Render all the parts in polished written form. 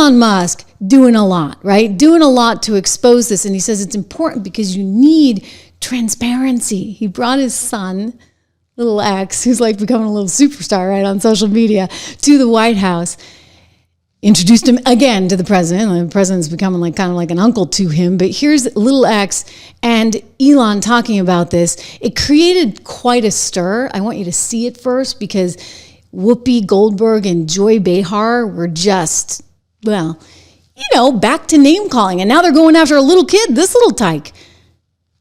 Elon Musk doing a lot, right? Doing a lot to expose this. And he says it's important because you need transparency. He brought his son, little X, who's like becoming a little superstar, right, on social media, to the White House. Introduced him again to the president. The president's becoming like kind of like an uncle to him. But here's little X and Elon talking about this. It created quite a stir. I want you to see it first because Whoopi Goldberg and Joy Behar were just, well, you know, back to name calling. And now they're going after a little kid, this little tyke.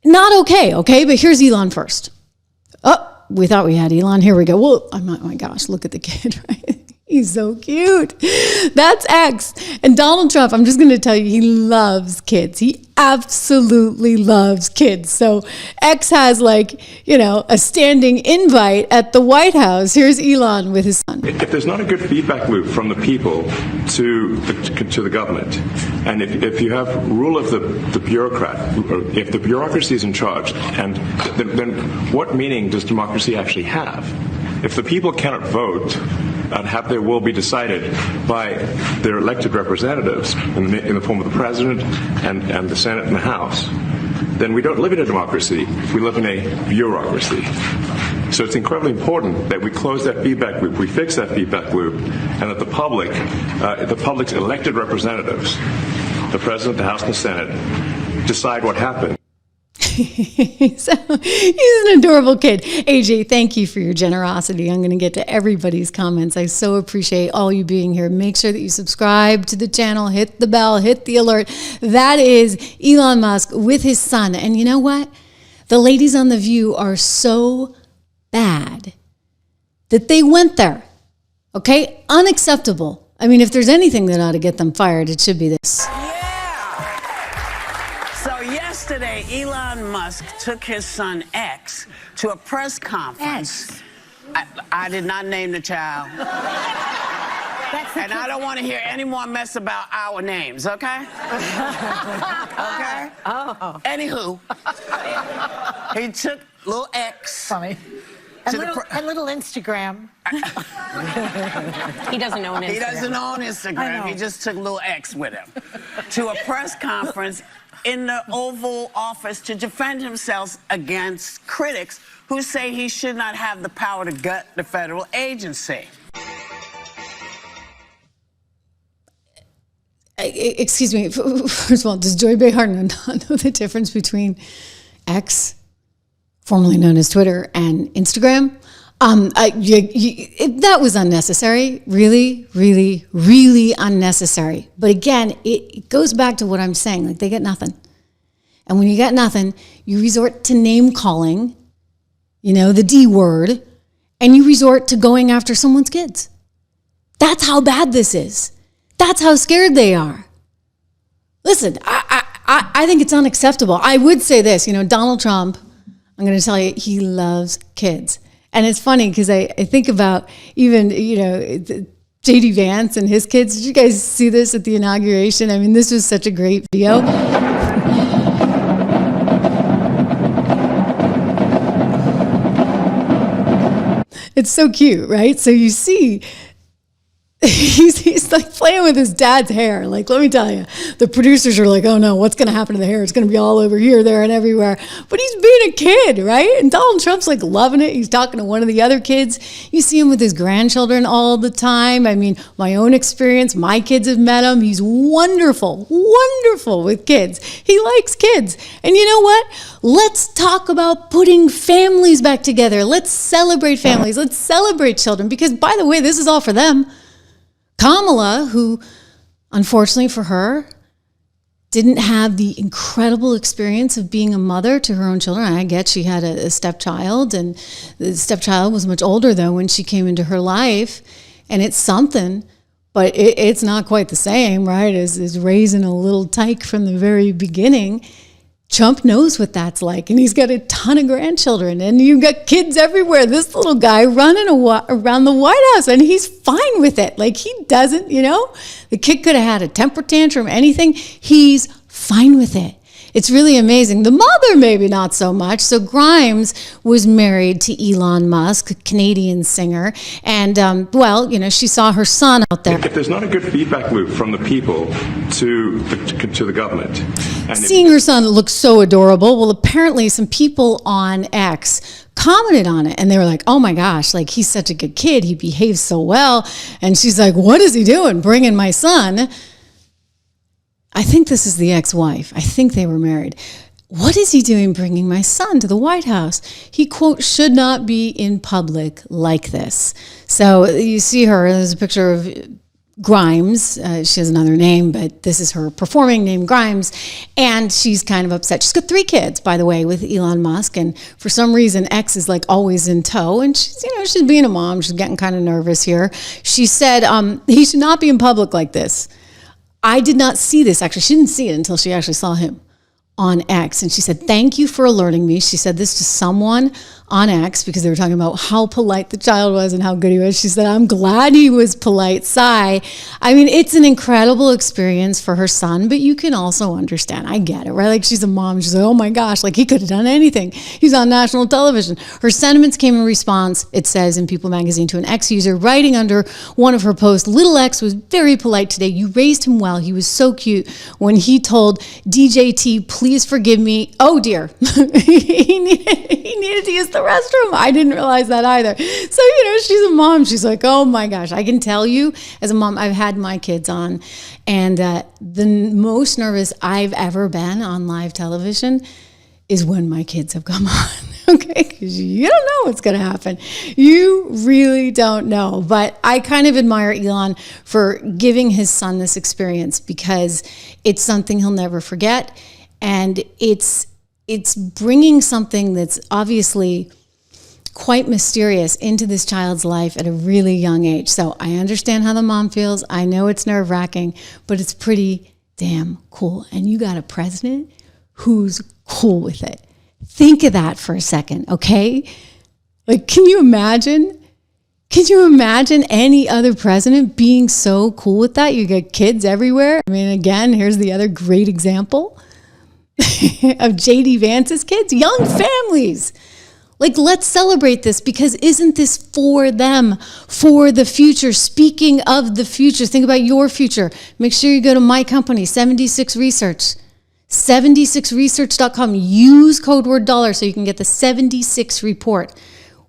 Not okay, But here's Elon first. Oh, we thought we had Elon. Here we go. Whoa, oh my gosh, look at the kid, right? He's so cute. That's X. And Donald Trump, I'm just going to tell you, he loves kids. He absolutely loves kids. So X has like, you know, a standing invite at the White House. Here's Elon with his son. If there's not a good feedback loop from the people to the government, and if you have rule of the bureaucrat, if the bureaucracy is in charge, and then what meaning does democracy actually have? If the people cannot vote and have their will be decided by their elected representatives in the form of the president and the Senate and the House, then we don't live in a democracy. We live in a bureaucracy. So it's incredibly important that we close that feedback loop, we fix that feedback loop, and that the public's elected representatives, the president, the House, and the Senate, decide what happened. So, he's an adorable kid. AJ, thank you for your generosity. I'm going to get to everybody's comments. I so appreciate all you being here. Make sure that you subscribe to the channel, hit the bell, hit the alert. That is Elon Musk with his son. And you know what? The ladies on The View are so bad that they went there. Okay? Unacceptable. I mean, if there's anything that ought to get them fired, it should be this. So yesterday, Elon Musk took his son X to a press conference. I did not name the child. And I don't want to hear any more mess about our names, okay? Okay? Oh. Anywho, he took little X. Funny. And little Instagram. He doesn't own Instagram. He doesn't own Instagram. He just took little X with him to a press conference in the Oval Office to defend himself against critics who say he should not have the power to gut the federal agency. Excuse me. First of all, does Joy Behar not know the difference between X, formerly known as Twitter, and Instagram? That was unnecessary. Really, really, really unnecessary. But again, it goes back to what I'm saying. Like, they get nothing. And when you get nothing, you resort to name calling, you know, the D word, and you resort to going after someone's kids. That's how bad this is. That's how scared they are. Listen, I think it's unacceptable. I would say this, you know, Donald Trump, I'm going to tell you, he loves kids. And it's funny because I think about even, you know, J.D. Vance and his kids. Did you guys see this at the inauguration? I mean, this was such a great video. It's so cute, right? So you see, he's like playing with his dad's hair. Like, let me tell you, the producers are like, oh no, what's going to happen to the hair? It's going to be all over here, there, and everywhere. But he's being a kid, right? And Donald Trump's like loving it. He's talking to one of the other kids. You see him with his grandchildren all the time. I mean, my own experience, my kids have met him. He's wonderful, wonderful with kids. He likes kids. And you know what? Let's talk about putting families back together. Let's celebrate families. Let's celebrate children. Because, by the way, this is all for them. Kamala, who, unfortunately for her, didn't have the incredible experience of being a mother to her own children. I get she had a stepchild, and the stepchild was much older, though, when she came into her life. And it's something, but it's not quite the same, right, as raising a little tyke from the very beginning. Trump knows what that's like, and he's got a ton of grandchildren, and you've got kids everywhere. This little guy running around the White House, and he's fine with it. Like, he doesn't, you know, the kid could have had a temper tantrum, anything. He's fine with it. It's really amazing. The mother, maybe not so much. So Grimes was married to Elon Musk, a Canadian singer. And, well, you know, she saw her son out there. If there's not a good feedback loop from the people to the government. And seeing her son look so adorable. Well, apparently some people on X commented on it and they were like, oh my gosh, like he's such a good kid. He behaves so well. And she's like, what is he doing? Bringing my son. I think this is the ex-wife. I think they were married. What is he doing bringing my son to the White House? He, quote, should not be in public like this. So you see her, there's a picture of Grimes. She has another name, but this is her performing name, Grimes. And she's kind of upset. She's got 3 kids, by the way, with Elon Musk. And for some reason, X is like always in tow. And she's, you know, she's being a mom. She's getting kind of nervous here. She said, he should not be in public like this. I did not see this. Actually, she didn't see it until she actually saw him on X. And she said, thank you for alerting me. She said this to someone on X because they were talking about how polite the child was and how good he was. She said, I'm glad he was polite. Sigh. I mean, it's an incredible experience for her son, but you can also understand. I get it, right? Like she's a mom. She's like, oh my gosh, like he could have done anything. He's on national television. Her sentiments came in response, it says in People magazine, to an X user writing under one of her posts, little X was very polite today. You raised him well. He was so cute when he told DJT, please forgive me. Oh dear. he needed to use the restroom. I didn't realize that either. So, you know, she's a mom. She's like, oh my gosh, I can tell you as a mom, I've had my kids on, and the most nervous I've ever been on live television is when my kids have come on. Okay, because you don't know what's going to happen. You really don't know. But I kind of admire Elon for giving his son this experience because it's something he'll never forget. And it's bringing something that's obviously quite mysterious into this child's life at a really young age. So I understand how the mom feels. I know it's nerve-wracking, but it's pretty damn cool. And you got a president who's cool with it. Think of that for a second, okay? Like, can you imagine? Can you imagine any other president being so cool with that? You got kids everywhere. I mean, again, here's the other great example of JD Vance's kids, young families. Like, let's celebrate this because isn't this for them, for the future? Speaking of the future, think about your future. Make sure you go to my company, 76 Research, 76research.com. Use code word dollar so you can get the 76 report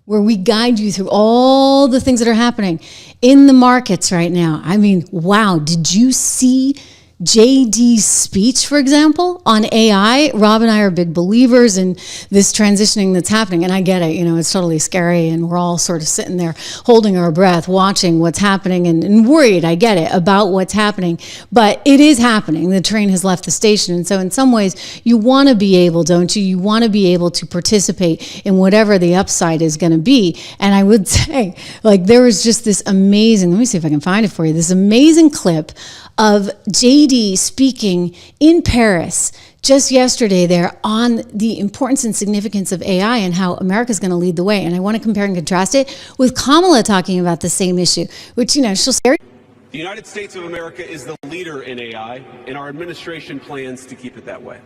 where we guide you through all the things that are happening in the markets right now. I mean, wow, did you see JD's speech, for example, on AI? Rob and I are big believers in this transitioning that's happening. And I get it, you know, it's totally scary. And we're all sort of sitting there holding our breath, watching what's happening and worried, I get it, about what's happening. But it is happening. The train has left the station. And so in some ways, you want to be able, don't you? You want to be able to participate in whatever the upside is going to be. And I would say, like, there was just this amazing, let me see if I can find it for you, this amazing clip of JD speaking in Paris just yesterday there on the importance and significance of AI and how America's going to lead the way. And I want to compare and contrast it with Kamala talking about the same issue, which, you know, she'll say. The United States of America is the leader in AI, and our administration plans to keep it that way.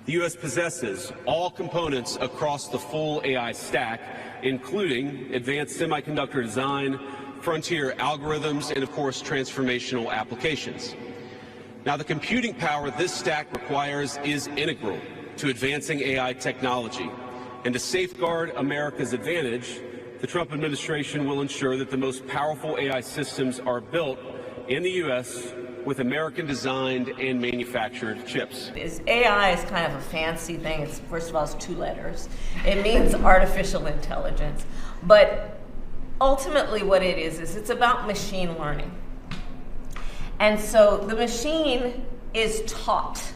The U.S. possesses all components across the full AI stack, including advanced semiconductor design, frontier algorithms, and of course, transformational applications. Now, the computing power this stack requires is integral to advancing AI technology. And to safeguard America's advantage, the Trump administration will ensure that the most powerful AI systems are built in the U.S. with American-designed and manufactured chips. AI is kind of a fancy thing. It's, first of all, it's 2 letters. It means artificial intelligence. But ultimately what it is it's about machine learning. And so the machine is taught.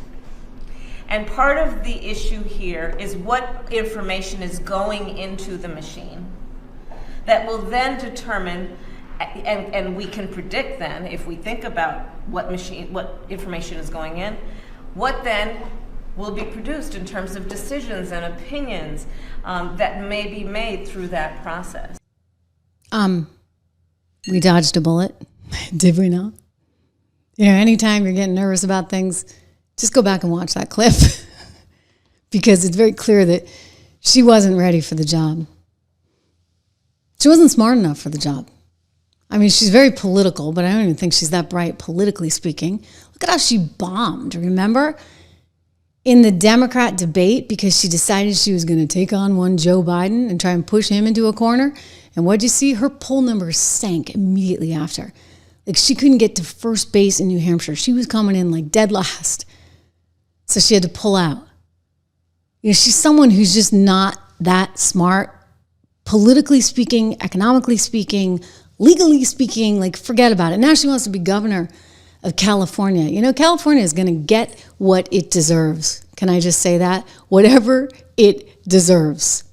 And part of the issue here is what information is going into the machine that will then determine, and we can predict then, if we think about what information is going in, what then will be produced in terms of decisions and opinions that may be made through that process. We dodged a bullet, did we not? You know, anytime you're getting nervous about things, Just go back and watch that clip because it's very clear that she wasn't ready for the job. She wasn't smart enough for the job. I mean, she's very political, but I don't even think she's that bright politically speaking. Look at how she bombed, remember? In the Democrat debate, because she decided she was going to take on one Joe Biden and try and push him into a corner. And what'd you see? Her poll numbers sank immediately after. Like, she couldn't get to first base in New Hampshire. She was coming in like dead last. So she had to pull out. You know, she's someone who's just not that smart, politically speaking, economically speaking, legally speaking. Like, forget about it. Now she wants to be governor of California. You know, California is going to get what it deserves. Can I just say that? Whatever it deserves.